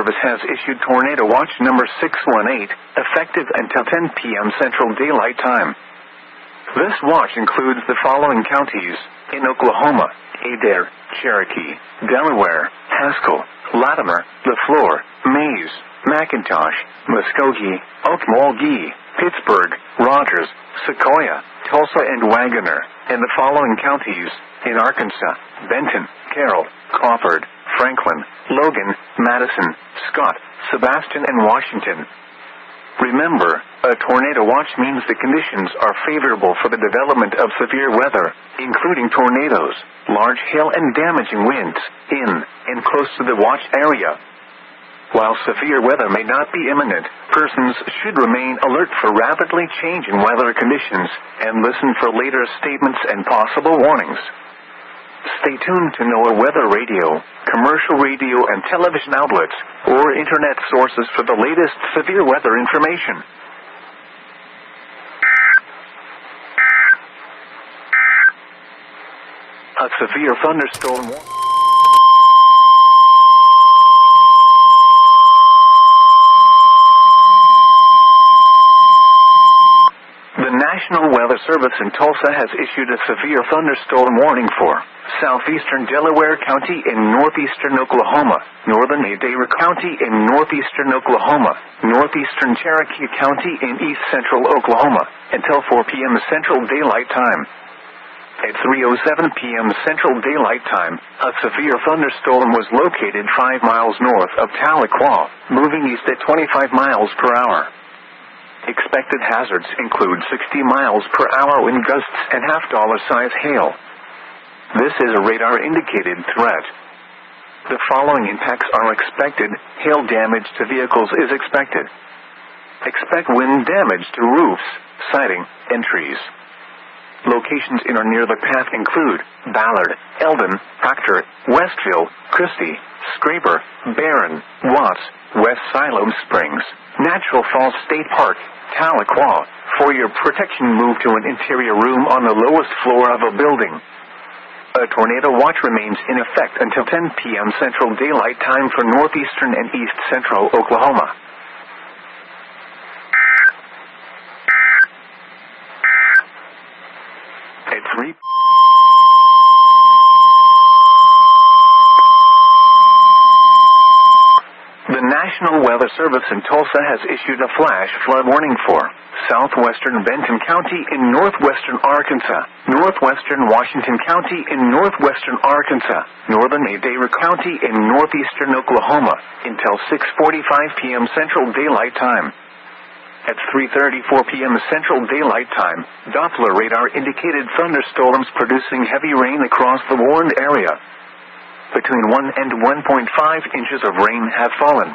Service has issued Tornado Watch number 618, effective until 10 p.m. Central Daylight Time. This watch includes the following counties in Oklahoma: Adair, Cherokee, Delaware, Haskell, Latimer, LaFleur, Mays, McIntosh, Muskogee, Okmulgee, Pittsburgh, Rogers, Sequoia, Tulsa, and Wagoner, and the following counties in Arkansas: Benton, Carroll, Crawford, Franklin, Logan, Madison, Scott, Sebastian, and Washington. Remember, a tornado watch means the conditions are favorable for the development of severe weather, including tornadoes, large hail, and damaging winds, in and close to the watch area. While severe weather may not be imminent, persons should remain alert for rapidly changing weather conditions and listen for later statements and possible warnings. Stay tuned to NOAA weather radio, commercial radio and television outlets, or internet sources for the latest severe weather information. A severe thunderstorm warning. The National Weather Service in Tulsa has issued a severe thunderstorm warning for southeastern Delaware County in northeastern Oklahoma, northern Adair County in northeastern Oklahoma, northeastern Cherokee County in east central Oklahoma, until 4 p.m. Central Daylight Time. At 3:07 p.m. Central Daylight Time, a severe thunderstorm was located 5 miles north of Tahlequah, moving east at 25 miles per hour. Expected hazards include 60 miles per hour wind gusts and half-dollar-size hail. This is a radar-indicated threat. The following impacts are expected. Hail damage to vehicles is expected. Expect wind damage to roofs, siding, and trees. Locations in or near the path include Ballard, Eldon, Proctor, Westville, Christie, Scraper, Barron, Watts, West Siloam Springs, Natural Falls State Park, Tahlequah. For your protection, move to an interior room on the lowest floor of a building. A tornado watch remains in effect until 10 p.m. Central Daylight Time for northeastern and east central Oklahoma. At 3 The National Weather Service in Tulsa has issued a flash flood warning for southwestern Benton County in northwestern Arkansas, northwestern Washington County in northwestern Arkansas, northern Adair County in northeastern Oklahoma, until 6:45 p.m. Central Daylight Time. At 3:34 p.m. Central Daylight Time, Doppler radar indicated thunderstorms producing heavy rain across the warned area. Between 1 and 1.5 inches of rain have fallen.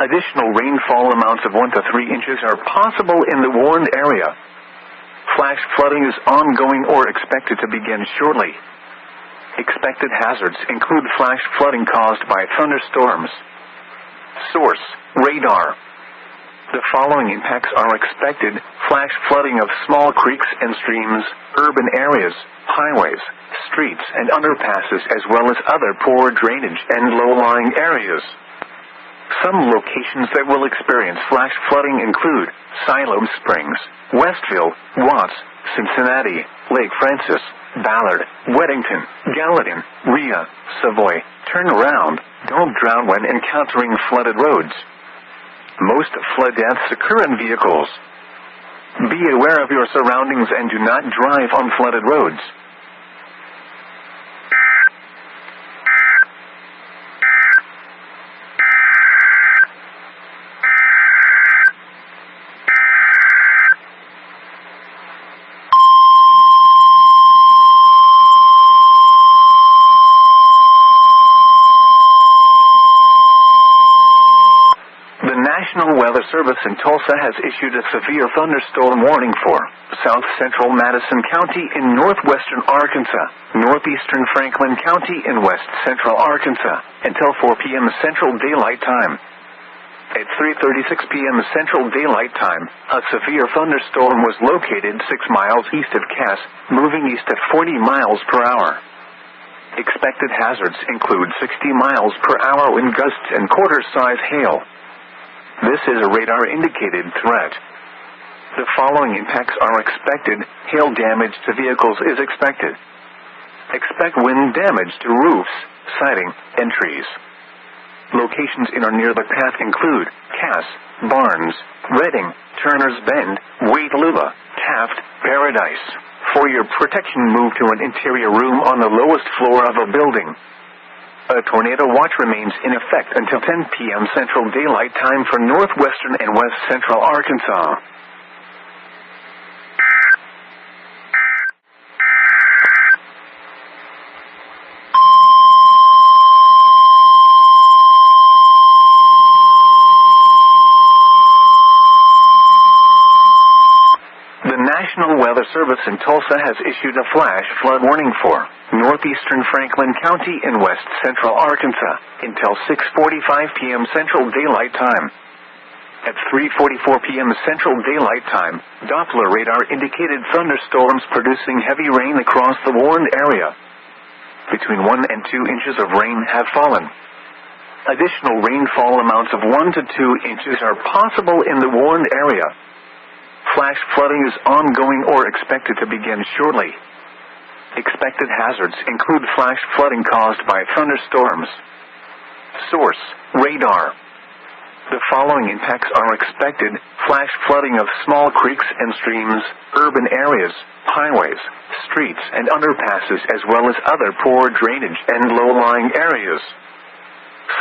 Additional rainfall amounts of 1 to 3 inches are possible in the warned area. Flash flooding is ongoing or expected to begin shortly. Expected hazards include flash flooding caused by thunderstorms. Source: radar. The following impacts are expected: flash flooding of small creeks and streams, urban areas, highways, streets, and underpasses, as well as other poor drainage and low-lying areas. Some locations that will experience flash flooding include Siloam Springs, Westville, Watts, Cincinnati, Lake Francis, Ballard, Weddington, Gallatin, Rhea, Savoy. Turn around. Don't drown when encountering flooded roads. Most flood deaths occur in vehicles. Be aware of your surroundings and do not drive on flooded roads. The National Weather Service in Tulsa has issued a severe thunderstorm warning for south central Madison County in northwestern Arkansas, northeastern Franklin County in west central Arkansas, until 4 p.m. Central Daylight Time. At 3:36 p.m. Central Daylight Time, a severe thunderstorm was located 6 miles east of Cass, moving east at 40 miles per hour. Expected hazards include 60 miles per hour wind gusts and quarter-size hail. This is a radar-indicated threat. The following impacts are expected. Hail damage to vehicles is expected. Expect wind damage to roofs, siding, and trees. Locations in or near the path include Cass, Barnes, Reading, Turner's Bend, Waitalula, Taft, Paradise. For your protection, move to an interior room on the lowest floor of a building. A tornado watch remains in effect until 10 p.m. Central Daylight Time for northwestern and west central Arkansas. The National Weather Service in Tulsa has issued a flash flood warning for northeastern Franklin County in west central Arkansas until 6:45 p.m. Central Daylight Time. At 3:44 p.m. Central Daylight Time, Doppler radar indicated thunderstorms producing heavy rain across the warned area. Between 1 and 2 inches of rain have fallen. Additional rainfall amounts of 1 to 2 inches are possible in the warned area. Flash flooding is ongoing or expected to begin shortly. Expected hazards include flash flooding caused by thunderstorms. Source: radar. The following impacts are expected: flash flooding of small creeks and streams, urban areas, highways, streets, and underpasses, as well as other poor drainage and low-lying areas.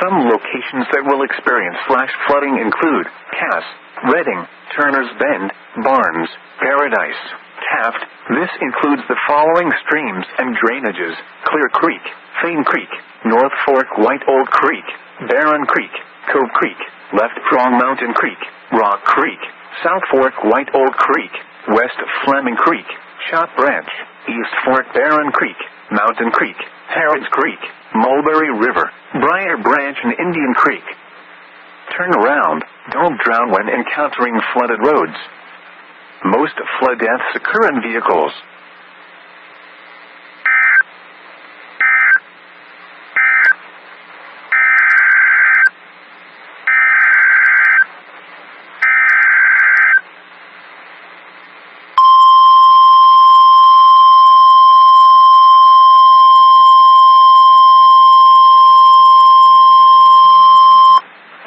Some locations that will experience flash flooding include Cass, Reading, Turner's Bend, Barnes, Paradise, Taft. This includes the following streams and drainages: Clear Creek, Fane Creek, North Fork White Old Creek, Barron Creek, Cove Creek, Left Prong Mountain Creek, Rock Creek, South Fork White Old Creek, West Fleming Creek, Shot Branch, East Fork Barron Creek, Mountain Creek, Harrods Creek, Mulberry River, Briar Branch, and Indian Creek. Turn around. Don't drown when encountering flooded roads. Most flood deaths occur in vehicles.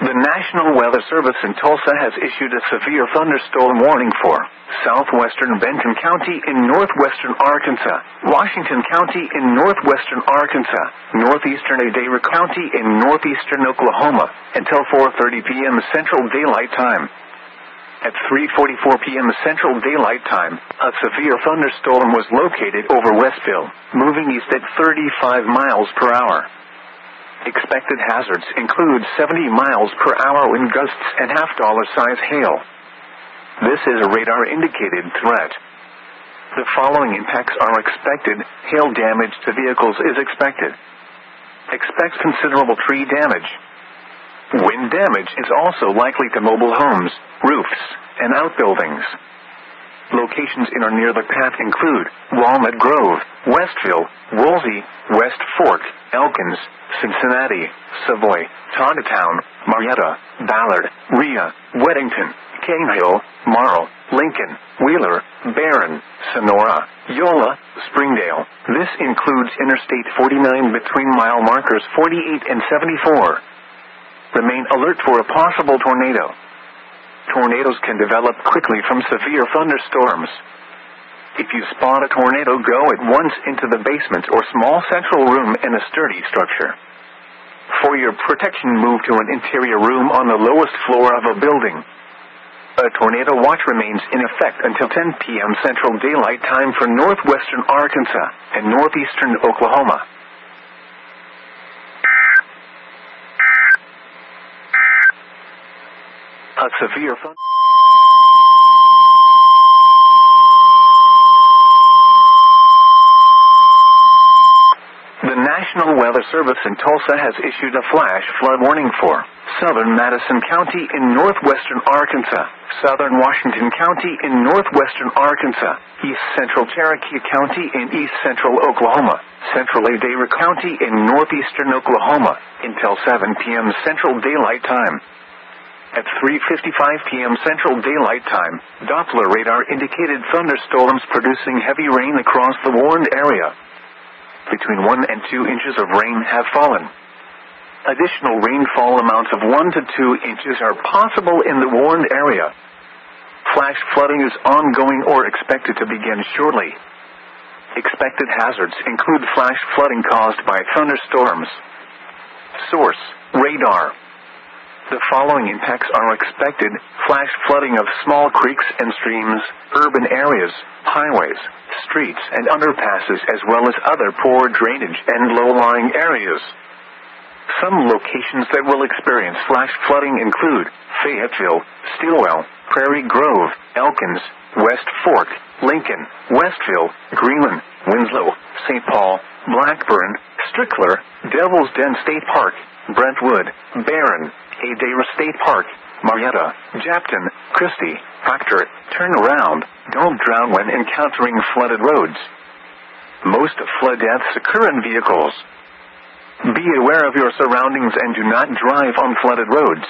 The National Weather Service in Tulsa has issued a severe thunderstorm warning for southwestern Benton County in northwestern Arkansas, Washington County in northwestern Arkansas, northeastern Adair County in northeastern Oklahoma until 4:30 p.m. Central Daylight Time. At 3:44 p.m. Central Daylight Time, a severe thunderstorm was located over Westville, moving east at 35 miles per hour. Expected hazards include 70 miles per hour wind gusts and half-dollar-size hail. This is a radar-indicated threat. The following impacts are expected. Hail damage to vehicles is expected. Expect considerable tree damage. Wind damage is also likely to mobile homes, roofs, and outbuildings. Locations in or near the path include Walnut Grove, Westville, Woolsey, West Fork, Elkins, Cincinnati, Savoy, Tontitown, Marietta, Ballard, Rhea, Weddington, Cane Hill, Morrow, Lincoln, Wheeler, Barron, Sonora, Yola, Springdale. This includes Interstate 49 between mile markers 48 and 74. Remain alert for a possible tornado. Tornadoes can develop quickly from severe thunderstorms. If you spot a tornado, go at once into the basement or small central room in a sturdy structure. For your protection, move to an interior room on the lowest floor of a building. A tornado watch remains in effect until 10 p.m. Central Daylight Time for northwestern Arkansas and northeastern Oklahoma. A severe The National National Weather Service in Tulsa has issued a flash flood warning for southern Madison County in northwestern Arkansas, southern Washington County in northwestern Arkansas, east central Cherokee County in east central Oklahoma, central Adair County in northeastern Oklahoma, until 7 p.m. Central Daylight Time. At 3:55 p.m. Central Daylight Time, Doppler radar indicated thunderstorms producing heavy rain across the warned area. Between 1 and 2 inches of rain have fallen. Additional rainfall amounts of 1 to 2 inches are possible in the warned area. Flash flooding is ongoing or expected to begin shortly. Expected hazards include flash flooding caused by thunderstorms. Source: radar. The following impacts are expected: flash flooding of small creeks and streams, urban areas, highways, streets and underpasses, as well as other poor drainage and low-lying areas. Some locations that will experience flash flooding include Fayetteville, Stilwell, Prairie Grove, Elkins, West Fork, Lincoln, Westville, Greenland, Winslow, St. Paul, Blackburn, Strickler, Devil's Den State Park, Brentwood, Barron, Adair State Park, Marietta, Japton, Christie, Proctor. Turn around. Don't drown when encountering flooded roads. Most flood deaths occur in vehicles. Be aware of your surroundings and do not drive on flooded roads.